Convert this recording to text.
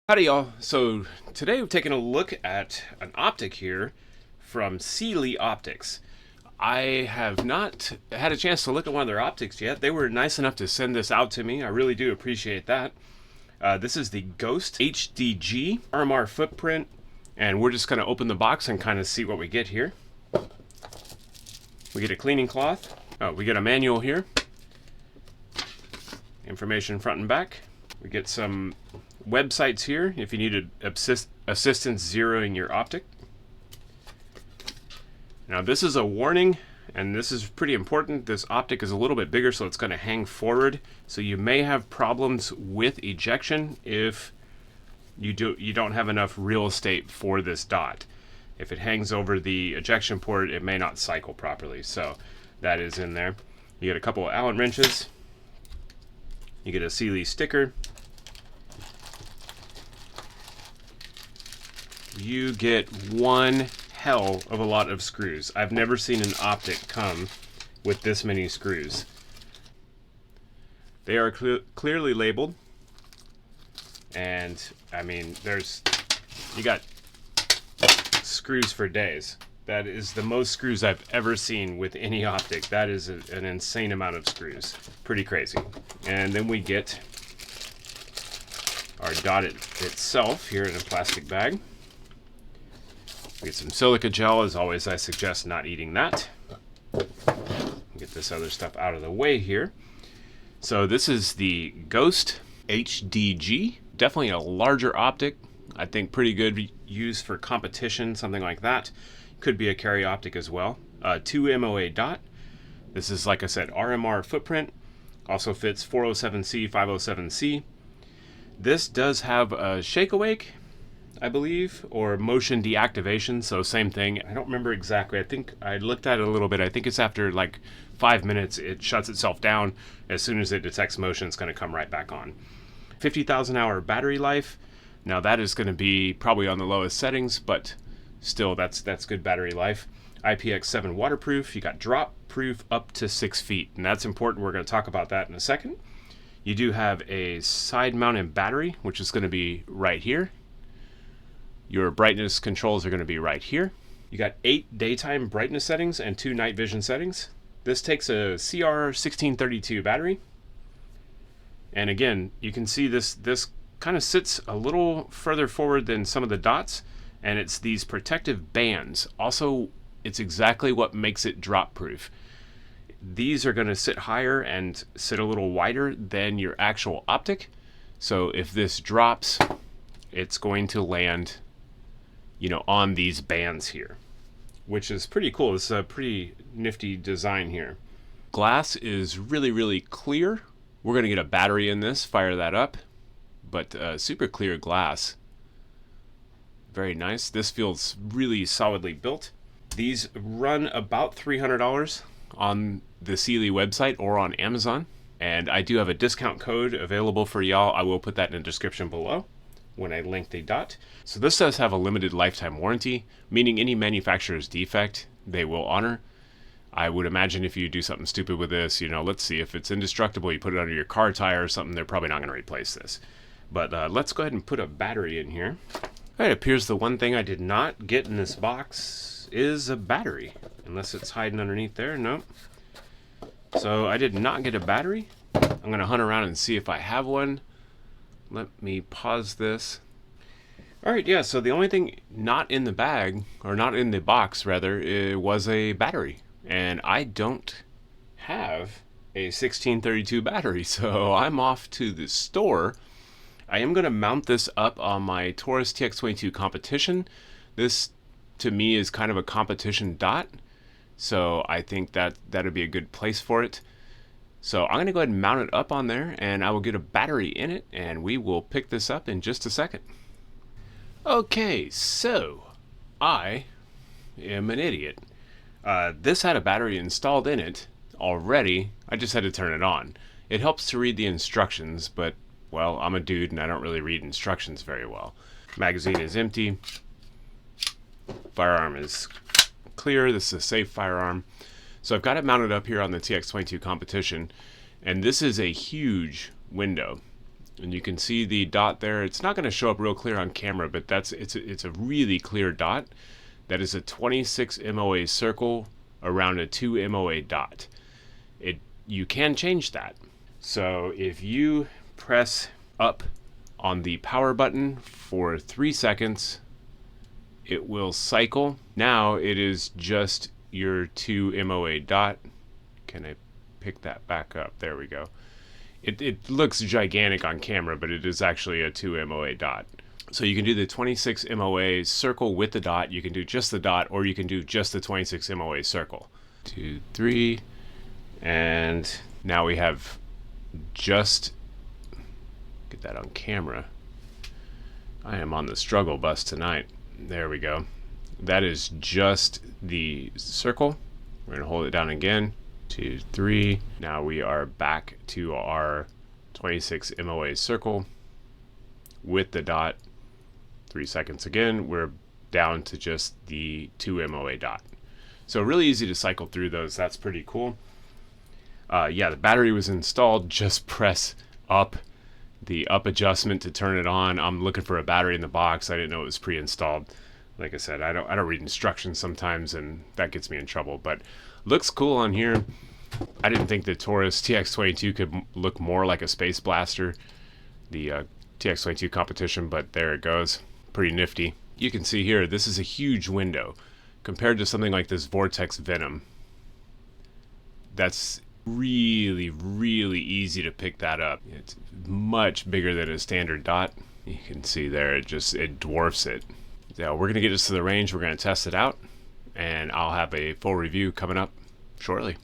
Howdy y'all. So today we're taking a look at an optic here from Cyelee Optics. I have not had a chance to look at one of their optics yet. They were nice enough to send this out to me. I really do appreciate that. This is the Ghost HDG RMR footprint, and we're just going to open the box and kind of see what we get here. We get a cleaning cloth. We get a manual here. Information front and back. We get some websites here if you need assistance zeroing your optic. Now this is a warning, and this is pretty important. This optic is a little bit bigger, so it's going to hang forward, so you may have problems with ejection if you don't have enough real estate for this dot. If it hangs over the ejection port, it may not cycle properly, so that is in there. You get a couple of Allen wrenches. You get a Cyelee sticker. You get one hell of a lot of screws. I've never seen an optic come with this many screws. They are clearly labeled, and I mean, you got screws for days. That is the most screws I've ever seen with any optic. That is an insane amount of screws. Pretty crazy. And then we get our dot itself here in a plastic bag. We get some silica gel. As always, I suggest not eating that. Get this other stuff out of the way here. So this is the Ghost HDG. Definitely a larger optic. I think pretty good use for competition, something like that. Could be a carry optic as well. 2 MOA dot. This is, like I said, RMR footprint. Also fits 407C, 507C. This does have a shake awake, I believe, or motion deactivation, so same thing. I don't remember exactly. I think I looked at it a little bit. I think it's after like 5 minutes it shuts itself down. As soon as it detects motion, it's going to come right back on. 50,000 hour battery life. Now that is going to be probably on the lowest settings, but still that's good battery life. IPX7 waterproof. You got drop proof up to 6 feet, and that's important. We're going to talk about that in a second. You do have a side mounted battery, which is going to be right here. Your brightness controls are going to be right here. You got 8 daytime brightness settings and 2 night vision settings. This takes a CR1632 battery. And again, you can see this kind of sits a little further forward than some of the dots, and it's these protective bands. Also, it's exactly what makes it drop proof. These are going to sit higher and sit a little wider than your actual optic. So if this drops, it's going to land, on these bands here, which is pretty cool. This is a pretty nifty design here. Glass is really, really clear. We're going to get a battery in this, fire that up, but super clear glass. Very nice. This feels really solidly built. These run about $300 on the Cyelee website or on Amazon, and I do have a discount code available for y'all. I will put that in the description below when I link the dot. So this does have a limited lifetime warranty, meaning any manufacturer's defect they will honor. I would imagine if you do something stupid with this, let's see, if it's indestructible, you put it under your car tire or something, they're probably not going to replace this. But let's go ahead and put a battery in here. It appears the one thing I did not get in this box is a battery, unless it's hiding underneath there. Nope. So I did not get a battery. I'm going to hunt around and see if I have one. Let me pause this. Alright, yeah, so the only thing not in the bag, or not in the box rather, it was a battery. And I don't have a 1632 battery, so I'm off to the store. I am going to mount this up on my Taurus TX22 competition. This, to me, is kind of a competition dot, so I think that would be a good place for it. So I'm going to go ahead and mount it up on there, and I will get a battery in it, and we will pick this up in just a second. Okay, so I am an idiot. This had a battery installed in it already. I just had to turn it on. It helps to read the instructions, but, well, I'm a dude and I don't really read instructions very well. Magazine is empty. Firearm is clear. This is a safe firearm. So I've got it mounted up here on the TX22 competition, and this is a huge window. And you can see the dot there. It's not going to show up real clear on camera, but it's a really clear dot. That is a 26 MOA circle around a 2 MOA dot. You can change that. So if you press up on the power button for 3 seconds, it will cycle. Now it is just your 2 MOA dot. Can I pick that back up? There we go. It looks gigantic on camera, but it is actually a 2 MOA dot. So you can do the 26 MOA circle with the dot, you can do just the dot, or you can do just the 26 MOA circle. 2, 3, and now we have just, get that on camera. I am on the struggle bus tonight. There we go. That is just the circle. We're gonna hold it down again. 2, 3. Now we are back to our 26 MOA circle with the dot. 3 seconds again. We're down to just the 2 MOA dot. So really easy to cycle through those. That's pretty cool. Yeah, the battery was installed. Just press up, the up adjustment to turn it on. I'm looking for a battery in the box. I didn't know it was pre-installed. Like I said, I don't read instructions sometimes, and that gets me in trouble. But looks cool on here. I didn't think the Taurus TX22 could look more like a Space Blaster, the TX22 competition, but there it goes. Pretty nifty. You can see here, this is a huge window compared to something like this Vortex Venom. That's really, really easy to pick that up. It's much bigger than a standard dot. You can see there, it dwarfs it. So we're gonna get this to the range, we're gonna test it out, and I'll have a full review coming up shortly.